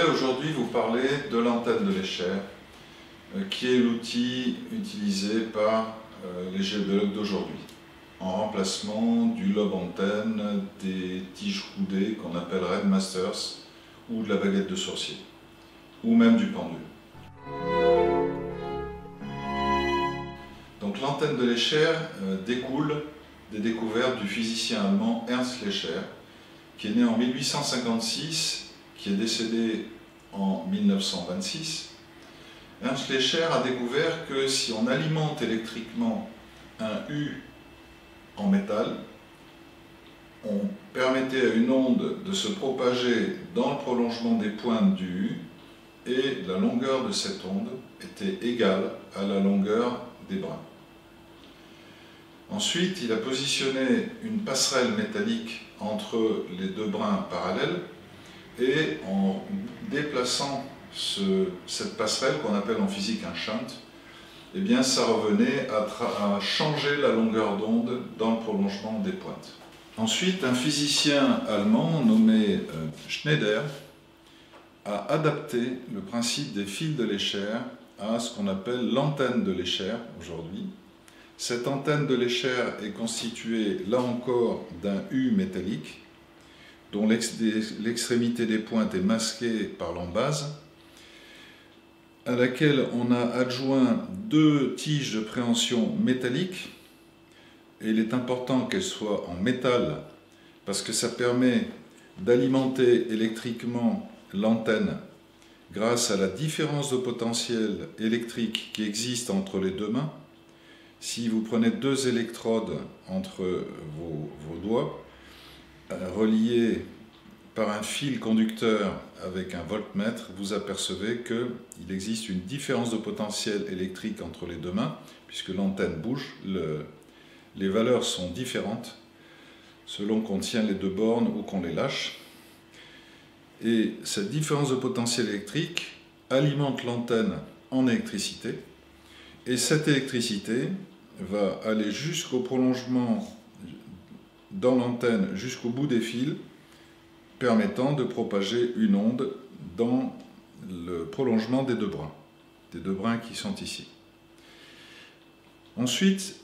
voudrais aujourd'hui vous parler de l'antenne de Lécher, qui est l'outil utilisé par les géologues d'aujourd'hui, en remplacement du lobe antenne, des tiges coudées qu'on appelle Redmasters, ou de la baguette de sourcier, ou même du pendule. Donc l'antenne de Lécher découle des découvertes du physicien allemand Ernst Lécher, qui est né en 1856, qui est décédé en 1926. Ernst Lécher a découvert que si on alimente électriquement un U en métal, on permettait à une onde de se propager dans le prolongement des pointes du U, et la longueur de cette onde était égale à la longueur des brins. Ensuite, il a positionné une passerelle métallique entre les deux brins parallèles, et en déplaçant cette passerelle qu'on appelle en physique un shunt, eh bien, ça revenait à changer la longueur d'onde dans le prolongement des pointes. Ensuite, un physicien allemand nommé Schneider a adapté le principe des fils de Lécher à ce qu'on appelle l'antenne de Lécher aujourd'hui. Cette antenne de Lécher est constituée, là encore, d'un U métallique, dont l'extrémité des pointes est masquée par l'embase, à laquelle on a adjoint deux tiges de préhension métalliques, et il est important qu'elles soient en métal, parce que ça permet d'alimenter électriquement l'antenne grâce à la différence de potentiel électrique qui existe entre les deux mains. Si vous prenez deux électrodes entre vos doigts, reliés par un fil conducteur avec un voltmètre, vous apercevez qu'il existe une différence de potentiel électrique entre les deux mains, puisque l'antenne bouge, les valeurs sont différentes selon qu'on tient les deux bornes ou qu'on les lâche. Et cette différence de potentiel électrique alimente l'antenne en électricité, et cette électricité va aller jusqu'au prolongement dans l'antenne, jusqu'au bout des fils, permettant de propager une onde dans le prolongement des deux brins qui sont ici. Ensuite,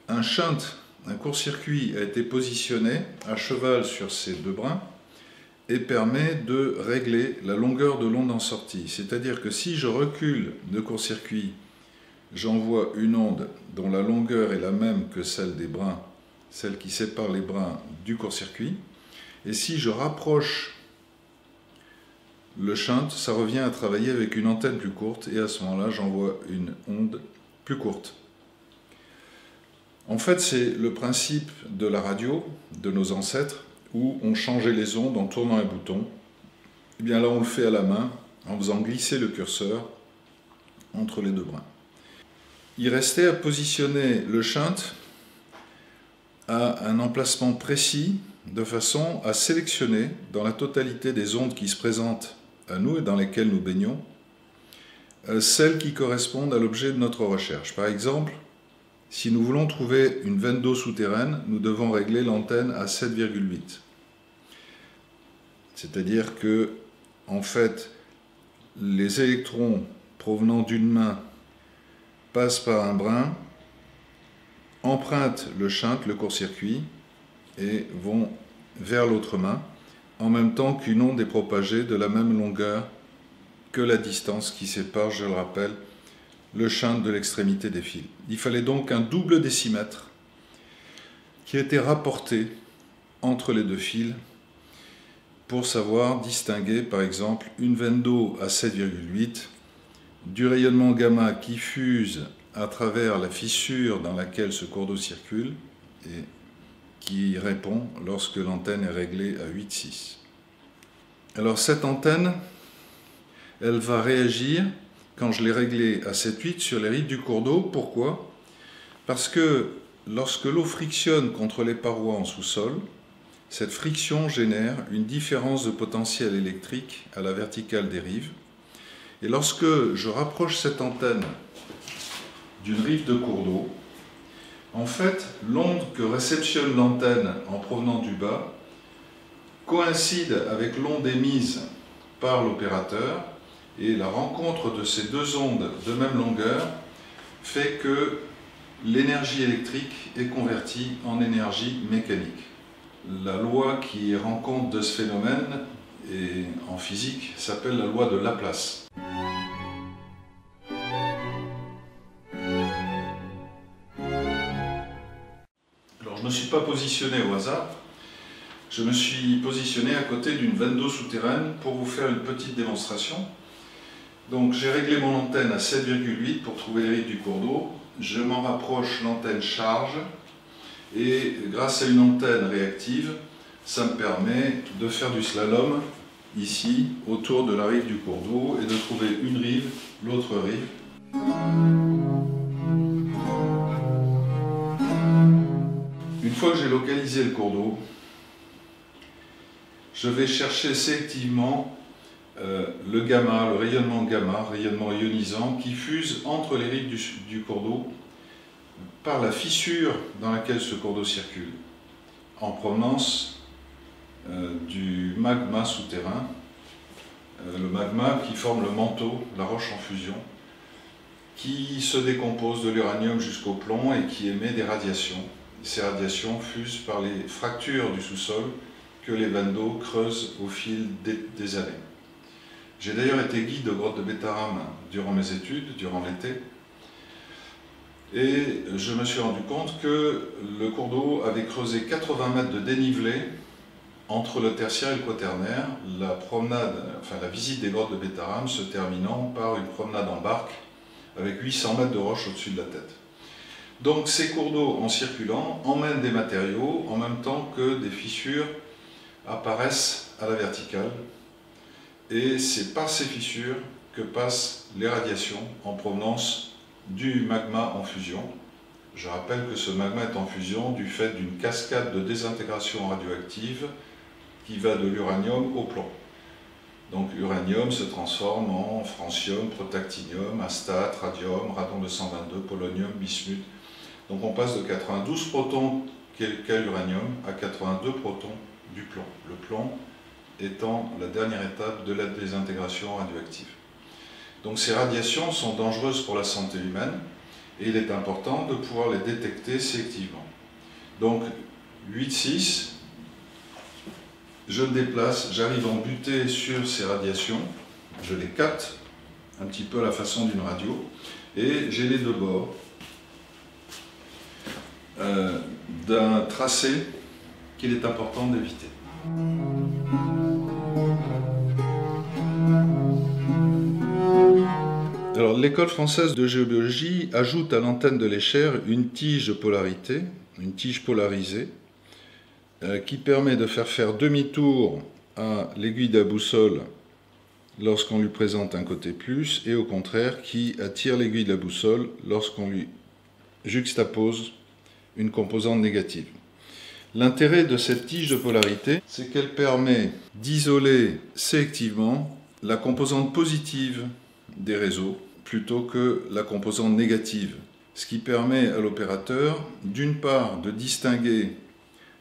un shunt, un court-circuit a été positionné à cheval sur ces deux brins et permet de régler la longueur de l'onde en sortie. C'est-à-dire que si je recule de court-circuit, j'envoie une onde dont la longueur est la même que celle des brins, celle qui sépare les brins du court-circuit. Et si je rapproche le shunt, ça revient à travailler avec une antenne plus courte, et à ce moment-là, j'envoie une onde plus courte. En fait, c'est le principe de la radio, de nos ancêtres, où on changeait les ondes en tournant un bouton. Et bien là, on le fait à la main, en faisant glisser le curseur entre les deux brins. Il restait à positionner le shunt à un emplacement précis, de façon à sélectionner, dans la totalité des ondes qui se présentent à nous et dans lesquelles nous baignons, celles qui correspondent à l'objet de notre recherche. Par exemple, si nous voulons trouver une veine d'eau souterraine, nous devons régler l'antenne à 7,8. C'est-à-dire que, en fait, les électrons provenant d'une main passent par un brin, empruntent le shunt, le court-circuit, et vont vers l'autre main, en même temps qu'une onde est propagée de la même longueur que la distance qui sépare, je le rappelle, le shunt de l'extrémité des fils. Il fallait donc un double décimètre qui était rapporté entre les deux fils pour savoir distinguer, par exemple, une veine d'eau à 7,8 du rayonnement gamma qui fuse à travers la fissure dans laquelle ce cours d'eau circule et qui répond lorsque l'antenne est réglée à 8,6. Alors cette antenne, elle va réagir quand je l'ai réglée à 7,8 sur les rives du cours d'eau. Pourquoi? Parce que lorsque l'eau frictionne contre les parois en sous-sol, cette friction génère une différence de potentiel électrique à la verticale des rives. Et lorsque je rapproche cette antenne d'une rive de cours d'eau, en fait, l'onde que réceptionne l'antenne en provenant du bas coïncide avec l'onde émise par l'opérateur, et la rencontre de ces deux ondes de même longueur fait que l'énergie électrique est convertie en énergie mécanique. La loi qui rend compte de ce phénomène et en physique s'appelle la loi de Laplace. Alors je ne me suis pas positionné au hasard, je me suis positionné à côté d'une vanne d'eau souterraine pour vous faire une petite démonstration. Donc j'ai réglé mon antenne à 7,8 pour trouver les rives du cours d'eau, je m'en rapproche, l'antenne charge, et grâce à une antenne réactive, ça me permet de faire du slalom ici, autour de la rive du cours d'eau, et de trouver une rive, l'autre rive. Une fois que j'ai localisé le cours d'eau, je vais chercher sélectivement le gamma, le rayonnement gamma, rayonnement ionisant, qui fuse entre les rives du cours d'eau par la fissure dans laquelle ce cours d'eau circule, en provenance du magma souterrain, le magma qui forme le manteau, la roche en fusion, qui se décompose de l'uranium jusqu'au plomb et qui émet des radiations. Ces radiations fusent par les fractures du sous-sol que les vannes d'eau creusent au fil des années. J'ai d'ailleurs été guide de grotte de Bétarame durant mes études, durant l'été, et je me suis rendu compte que le cours d'eau avait creusé 80 mètres de dénivelé entre le tertiaire et le quaternaire, la visite des grottes de Bétarame se terminant par une promenade en barque avec 800 mètres de roche au-dessus de la tête. Donc ces cours d'eau en circulant emmènent des matériaux en même temps que des fissures apparaissent à la verticale, et c'est par ces fissures que passent les radiations en provenance du magma en fusion. Je rappelle que ce magma est en fusion du fait d'une cascade de désintégration radioactive qui va de l'uranium au plomb. Donc l'uranium se transforme en francium, protactinium, astate, radium, radon 222, polonium, bismuth. Donc on passe de 92 protons qu'est l'uranium à 82 protons du plomb. Le plomb étant la dernière étape de la désintégration radioactive. Donc ces radiations sont dangereuses pour la santé humaine et il est important de pouvoir les détecter sélectivement. Donc 8,6, je me déplace, j'arrive à en buter sur ces radiations, je les capte un petit peu à la façon d'une radio, et j'ai les deux bords d'un tracé qu'il est important d'éviter. Alors, l'école française de géobiologie ajoute à l'antenne de l'Escher une tige de polarité, une tige polarisée, qui permet de faire demi-tour à l'aiguille de la boussole lorsqu'on lui présente un côté plus, et au contraire, qui attire l'aiguille de la boussole lorsqu'on lui juxtapose une composante négative. L'intérêt de cette tige de polarité, c'est qu'elle permet d'isoler sélectivement la composante positive des réseaux plutôt que la composante négative, ce qui permet à l'opérateur, d'une part, de distinguer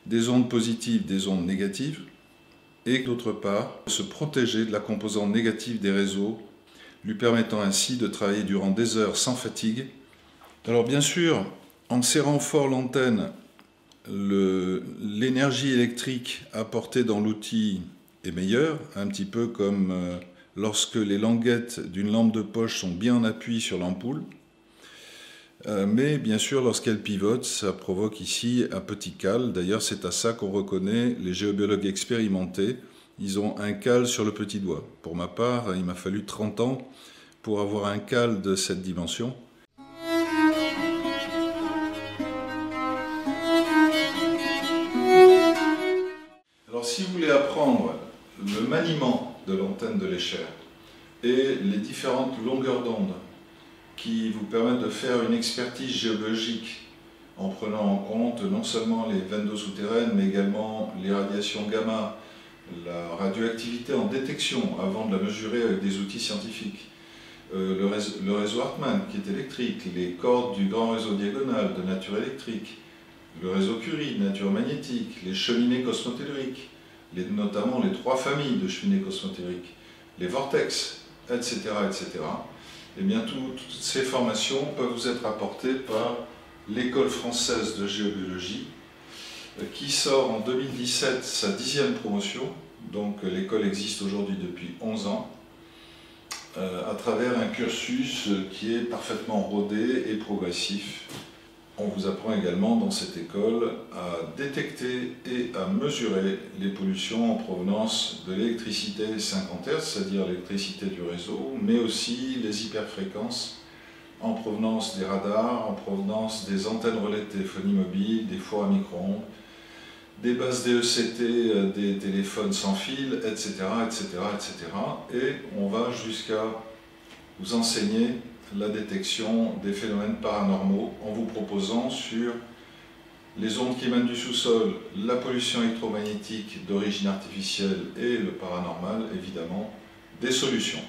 des ondes positives des ondes négatives, et d'autre part, de se protéger de la composante négative des réseaux, lui permettant ainsi de travailler durant des heures sans fatigue. Alors bien sûr, en serrant fort l'antenne, l'énergie électrique apportée dans l'outil est meilleure, un petit peu comme lorsque les languettes d'une lampe de poche sont bien en appui sur l'ampoule. Mais bien sûr, lorsqu'elle pivote, ça provoque ici un petit cale. D'ailleurs, c'est à ça qu'on reconnaît les géobiologues expérimentés. Ils ont un cale sur le petit doigt. Pour ma part, il m'a fallu 30 ans pour avoir un cale de cette dimension. Alors, si vous voulez apprendre le maniement de l'antenne de l'Escher et les différentes longueurs d'onde qui vous permettent de faire une expertise géologique en prenant en compte non seulement les vannes d'eau souterraines, mais également les radiations gamma, la radioactivité en détection avant de la mesurer avec des outils scientifiques, le réseau Hartmann qui est électrique, les cordes du grand réseau diagonal de nature électrique, le réseau Curie de nature magnétique, les cheminées cosmotelluriques, notamment les 3 familles de cheminées cosmotelluriques, les vortex, etc., etc. Eh bien, toutes ces formations peuvent vous être apportées par l'École française de géobiologie, qui sort en 2017 sa 10e promotion. Donc l'école existe aujourd'hui depuis 11 ans, à travers un cursus qui est parfaitement rodé et progressif. On vous apprend également dans cette école à détecter et à mesurer les pollutions en provenance de l'électricité 50 Hz, c'est-à-dire l'électricité du réseau, mais aussi les hyperfréquences en provenance des radars, en provenance des antennes relais de téléphonie mobile, des fours à micro-ondes, des bases DECT, des téléphones sans fil, etc., etc., etc. Et on va jusqu'à vous enseigner la détection des phénomènes paranormaux en vous proposant sur les ondes qui émanent du sous-sol, la pollution électromagnétique d'origine artificielle et le paranormal, évidemment, des solutions.